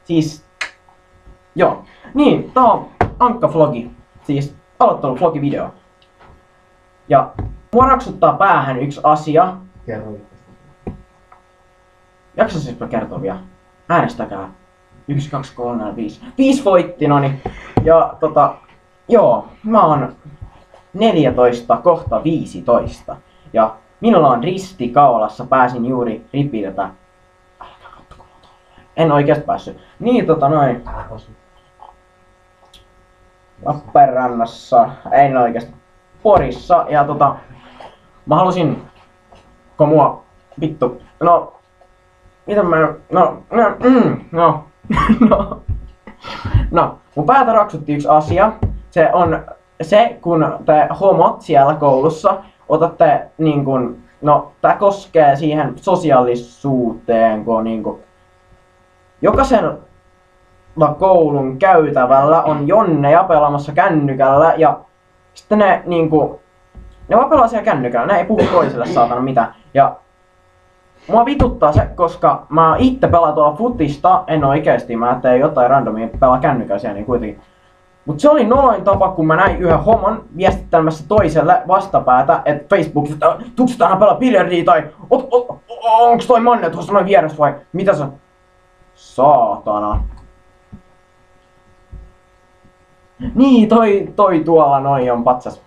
Siis... Joo. Niin, tää on Ankka-vlogi. Siis aloittelu-vlogi-video. Ja mua raksuttaa päähän yksi asia. Kerro. Jaksaisinko kertoa vielä? Äänestäkää. 1, 2, 3, 4, 5. 5 voitti, noni. Ja joo, mä oon 14, kohta 15. Ja minulla on risti kaulassa, pääsin juuri ripiltä. En oikeesti päässyt. Niin noin. Lappeenrannassa, en oikeesti. Porissa ja mä halusin, kun mua vittu, miten mä, mun päätä raksutti yksi asia. Se on se, kun te homot siellä koulussa otatte niinkun, tää koskee siihen sosiaalisuuteen, kun niinkun jokaisen koulun käytävällä on jonneja pelaamassa kännykällä ja sitten ne vaan pelaa siellä kännykällä, ne ei puhu toiselle saatana mitään. Ja mua vituttaa se, koska mä itse pelaan tuolla futista, en oikeesti, mä teen jotain randomia pelaa kännykällä siellä niin kuitenkin. Mut se oli noloin tapa, kun mä näin yhden homon viestittämässä toiselle vastapäätä, että Facebookissa, että tuuks tänään pelaa biljardia tai onks toi Manne tuossa noin vieressä vai mitä se? Saatana. Niin, toi tuolla noin on patsas.